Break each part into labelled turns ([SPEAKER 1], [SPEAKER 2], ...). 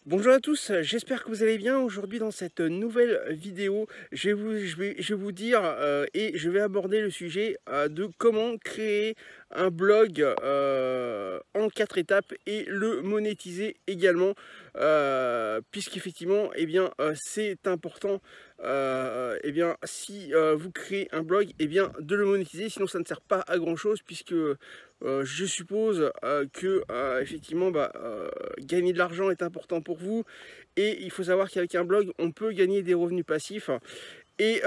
[SPEAKER 1] Bonjour à tous, j'espère que vous allez bien. Aujourd'hui dans cette nouvelle vidéo, je vais vous dire et je vais aborder le sujet de comment créer un blog en 4 étapes et le monétiser également, puisqu'effectivement c'est important si vous créez un blog de le monétiser, sinon ça ne sert pas à grand chose puisque je suppose que effectivement gagner de l'argent est important pour vous, et il faut savoir qu'avec un blog on peut gagner des revenus passifs, et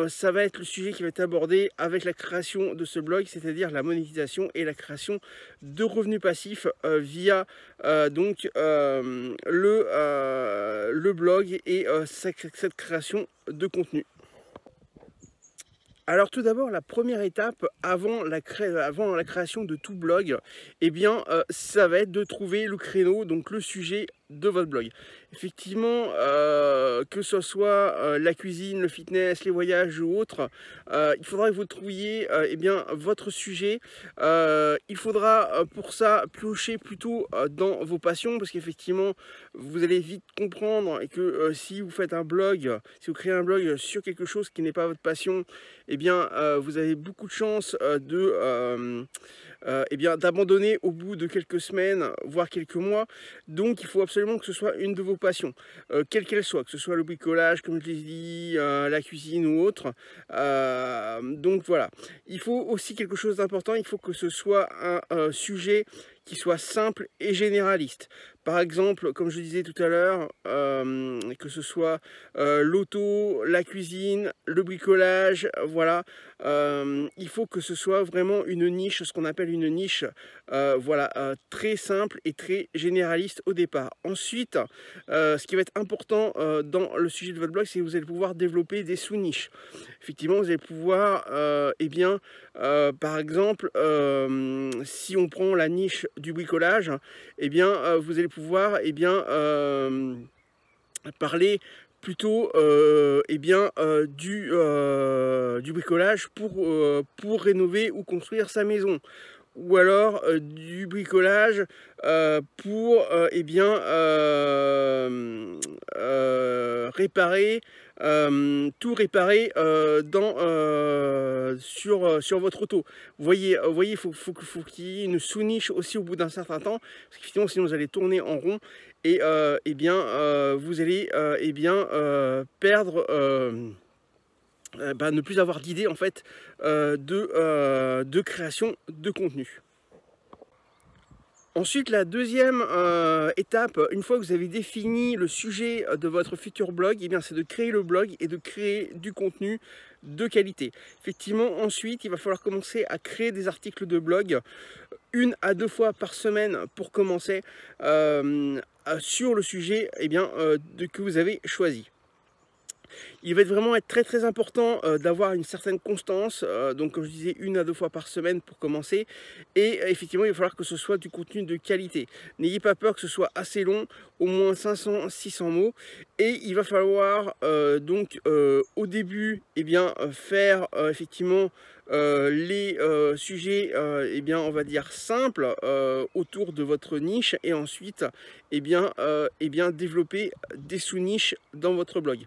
[SPEAKER 1] ça va être le sujet qui va être abordé avec la création de ce blog, c'est-à-dire la monétisation et la création de revenus passifs via le blog et cette création de contenu. Alors tout d'abord, la première étape avant la création de tout blog, ça va être de trouver le créneau, donc le sujet de votre blog. Effectivement, que ce soit la cuisine, le fitness, les voyages ou autre, il faudra que vous trouviez votre sujet. Il faudra pour ça piocher plutôt dans vos passions, parce qu'effectivement, vous allez vite comprendre et que si vous faites un blog, si vous créez un blog sur quelque chose qui n'est pas votre passion, vous avez beaucoup de chances d'abandonner au bout de quelques semaines, voire quelques mois. Donc il faut absolument que ce soit une de vos passions, quelle qu'elle soit, que ce soit le bricolage, comme je l'ai dit, la cuisine ou autre. Donc voilà, il faut aussi quelque chose d'important, il faut que ce soit un sujet qui soit simple et généraliste. Par exemple, comme je disais tout à l'heure, que ce soit l'auto, la cuisine, le bricolage, voilà. Il faut que ce soit vraiment une niche, ce qu'on appelle une niche, très simple et très généraliste au départ. Ensuite, ce qui va être important dans le sujet de votre blog, c'est que vous allez pouvoir développer des sous-niches. Effectivement, vous allez pouvoir, par exemple, si on prend la niche du bricolage, vous allez pouvoir parler plutôt du bricolage pour rénover ou construire sa maison, ou alors du bricolage pour réparer, tout réparer sur votre auto. Vous voyez, faut qu'il y ait une sous-niche aussi au bout d'un certain temps, parce que sinon vous allez tourner en rond et vous allez perdre, ne plus avoir d'idées en fait de création de contenu. Ensuite, la deuxième étape, une fois que vous avez défini le sujet de votre futur blog, c'est de créer le blog et de créer du contenu de qualité. Effectivement, ensuite, il va falloir commencer à créer des articles de blog 1 à 2 fois par semaine pour commencer sur le sujet que vous avez choisi. Il va vraiment être très important d'avoir une certaine constance, donc comme je disais 1 à 2 fois par semaine pour commencer, et effectivement il va falloir que ce soit du contenu de qualité. N'ayez pas peur que ce soit assez long, au moins 500-600 mots, et il va falloir au début faire effectivement les sujets on va dire simples autour de votre niche, et ensuite développer des sous-niches dans votre blog.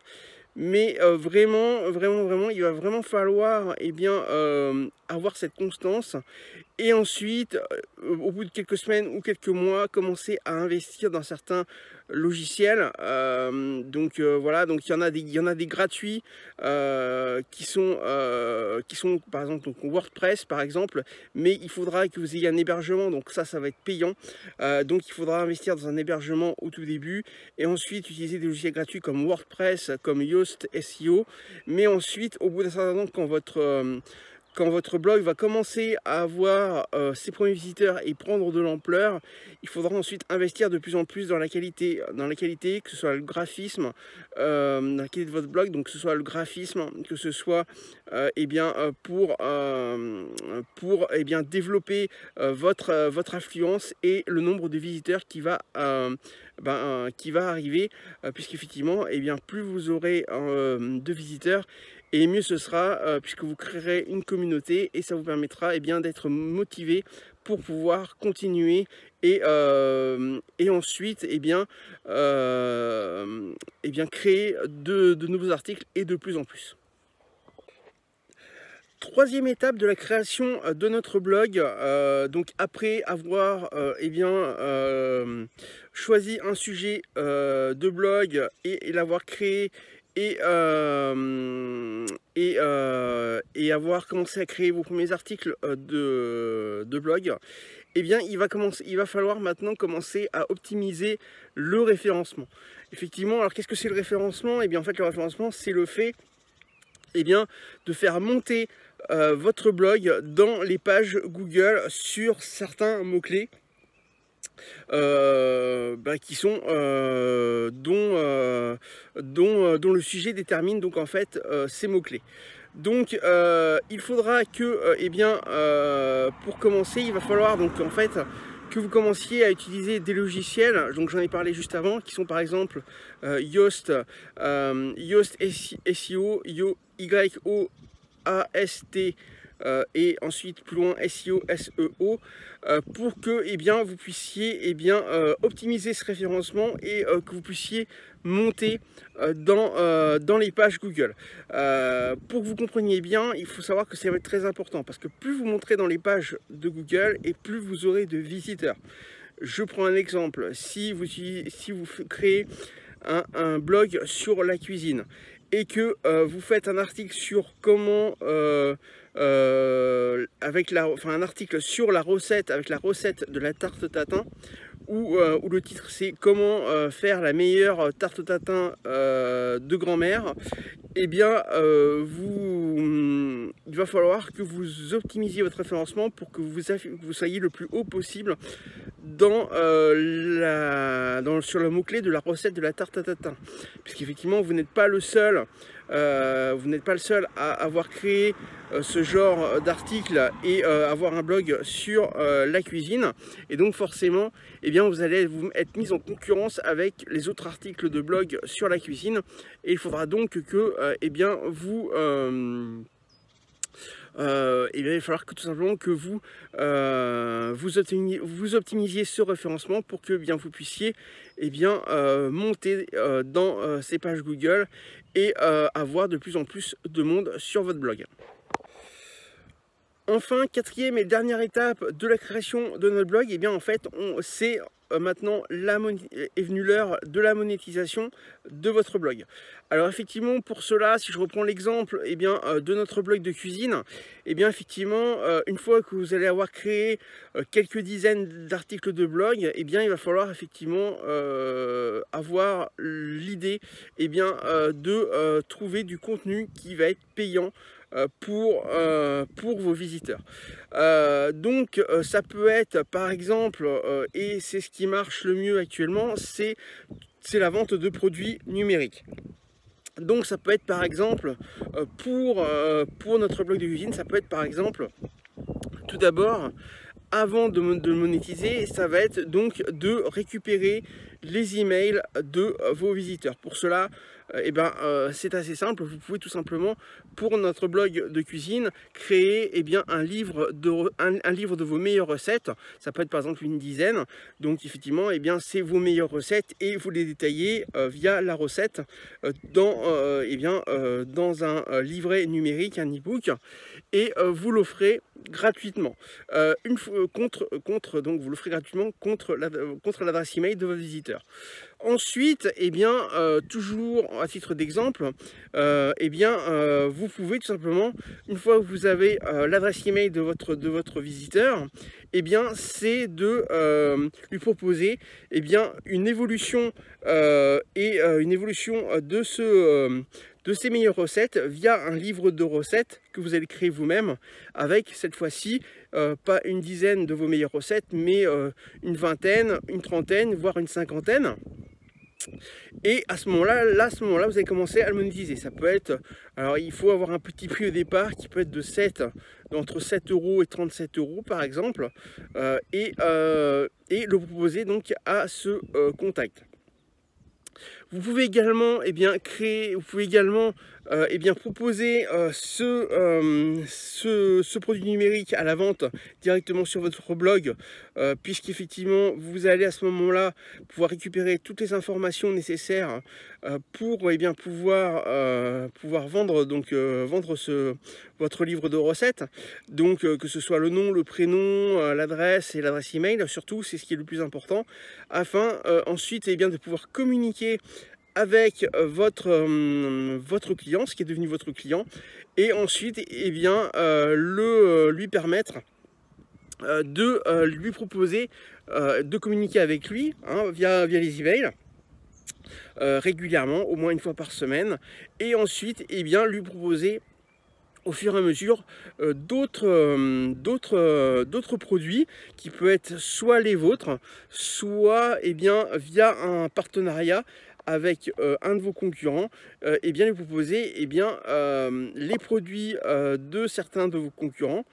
[SPEAKER 1] Mais vraiment, il va vraiment falloir avoir cette constance, et ensuite, au bout de quelques semaines ou quelques mois, commencer à investir dans certains logiciels. Voilà, donc il y en a des gratuits qui sont par exemple donc WordPress par exemple, mais il faudra que vous ayez un hébergement, donc ça va être payant. Donc il faudra investir dans un hébergement au tout début, et ensuite utiliser des logiciels gratuits comme WordPress, comme Yoast SEO. Mais ensuite, au bout d'un certain temps, quand votre blog va commencer à avoir ses premiers visiteurs et prendre de l'ampleur, il faudra ensuite investir de plus en plus dans la qualité, que ce soit le graphisme, dans la qualité de votre blog, donc que ce soit le graphisme, que ce soit développer votre influence et le nombre de visiteurs qui va arriver, puisqu'effectivement, plus vous aurez de visiteurs, et mieux ce sera, puisque vous créerez une communauté, et ça vous permettra d'être motivé pour pouvoir continuer et ensuite créer de nouveaux articles et de plus en plus. Troisième étape de la création de notre blog, donc après avoir choisi un sujet de blog et l'avoir créé et avoir commencé à créer vos premiers articles de blog, eh bien il va falloir maintenant commencer à optimiser le référencement. Effectivement, alors qu'est-ce que c'est le référencement? Eh bien en fait le référencement, c'est le fait de faire monter votre blog dans les pages Google sur certains mots-clés qui sont dont le sujet détermine donc en fait ces mots-clés. Donc il faudra que pour commencer, il va falloir donc en fait que vous commenciez à utiliser des logiciels, donc j'en ai parlé juste avant, qui sont par exemple Yoast, Yoast SEO, YOAST, et ensuite plus loin SEO, SEO, pour que vous puissiez optimiser ce référencement et que vous puissiez monter dans les pages Google. Pour que vous compreniez bien, il faut savoir que ça va être très important parce que plus vous monterez dans les pages de Google et plus vous aurez de visiteurs. Je prends un exemple, si vous créez un blog sur la cuisine et que vous faites un article sur comment un article sur la recette avec la recette de la tarte tatin, où le titre c'est comment faire la meilleure tarte tatin de grand-mère, eh bien il va falloir que vous optimisiez votre référencement pour que vous soyez le plus haut possible sur le mot-clé de la recette de la tarte tatin, puisqu'effectivement vous n'êtes pas le seul à avoir créé ce genre d'article et avoir un blog sur la cuisine, et donc forcément vous allez être mis en concurrence avec les autres articles de blog sur la cuisine, et il faudra donc que il va falloir que tout simplement que vous optimisiez ce référencement pour que vous puissiez monter dans ces pages Google et avoir de plus en plus de monde sur votre blog. Enfin, quatrième et dernière étape de la création de notre blog, c'est maintenant est venue l'heure de la monétisation de votre blog. Alors effectivement, pour cela, si je reprends l'exemple de notre blog de cuisine, une fois que vous allez avoir créé quelques dizaines d'articles de blog, il va falloir effectivement avoir l'idée de trouver du contenu qui va être payant pour vos visiteurs. Donc ça peut être par exemple, et c'est ce qui marche le mieux actuellement, c'est la vente de produits numériques. Donc ça peut être par exemple pour notre blog de cuisine, ça peut être par exemple tout d'abord, avant de monétiser, ça va être donc de récupérer les emails de vos visiteurs. Pour cela, c'est assez simple. Vous pouvez tout simplement, pour notre blog de cuisine, créer un livre de vos meilleures recettes. Ça peut être par exemple une dizaine. Donc effectivement, c'est vos meilleures recettes et vous les détaillez via la recette dans un livret numérique, un e-book, et vous l'offrez gratuitement. Donc vous l'offrez gratuitement contre l'adresse email de votre visiteur. Ensuite, toujours à titre d'exemple, vous pouvez tout simplement, une fois que vous avez l'adresse email de votre visiteur, c'est de lui proposer une évolution de ces meilleures recettes via un livre de recettes que vous allez créer vous-même, avec cette fois-ci pas une dizaine de vos meilleures recettes, mais une vingtaine, une trentaine, voire une cinquantaine. Et à ce moment-là, vous allez commencer à le monétiser. Ça peut être, alors il faut avoir un petit prix au départ qui peut être entre 7 € et 37 € par exemple, et le proposer donc à ce contact. Vous pouvez également vous pouvez également proposer ce produit numérique à la vente directement sur votre blog, puisqu'effectivement vous allez à ce moment-là pouvoir récupérer toutes les informations nécessaires pour pouvoir vendre votre livre de recettes. Donc que ce soit le nom, le prénom, l'adresse et l'adresse email, surtout c'est ce qui est le plus important, afin ensuite de pouvoir communiquer avec votre client, ce qui est devenu votre client, et ensuite lui permettre de lui proposer de communiquer avec lui via les emails régulièrement, au moins une fois par semaine, et ensuite lui proposer au fur et à mesure d'autres produits qui peuvent être soit les vôtres, soit via un partenariat avec un de vos concurrents, lui proposer les produits de certains de vos concurrents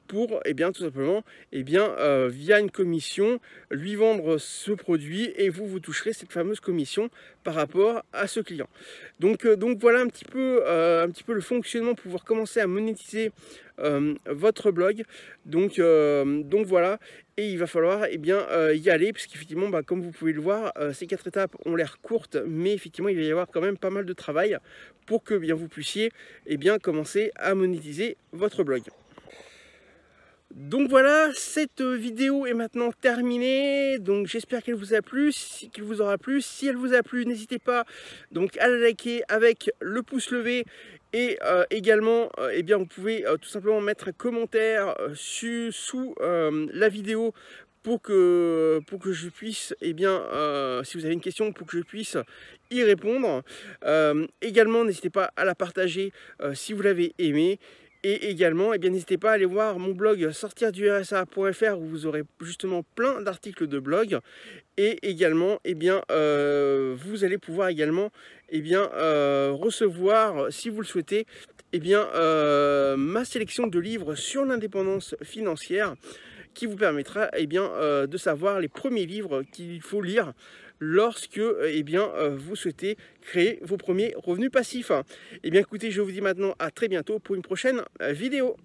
[SPEAKER 1] pour tout simplement via une commission lui vendre ce produit, et vous toucherez cette fameuse commission par rapport à ce client. Donc voilà un petit peu le fonctionnement pour pouvoir commencer à monétiser votre blog. Donc voilà, et il va falloir y aller, puisqu'effectivement comme vous pouvez le voir, ces 4 étapes ont l'air courtes, mais effectivement il va y avoir quand même pas mal de travail pour que vous puissiez commencer à monétiser votre blog. Donc voilà, cette vidéo est maintenant terminée, donc j'espère qu'elle vous a plu, qu'elle vous aura plu. Si elle vous a plu, n'hésitez pas donc à la liker avec le pouce levé, et également vous pouvez tout simplement mettre un commentaire sous la vidéo pour que je puisse, si vous avez une question, pour que je puisse y répondre. Également, n'hésitez pas à la partager si vous l'avez aimé. Et également, n'hésitez pas à aller voir mon blog sortirdursa.fr, où vous aurez justement plein d'articles de blog. Et également, vous allez pouvoir également recevoir, si vous le souhaitez, ma sélection de livres sur l'indépendance financière, qui vous permettra de savoir les premiers livres qu'il faut lire lorsque vous souhaitez créer vos premiers revenus passifs. Écoutez, je vous dis maintenant à très bientôt pour une prochaine vidéo.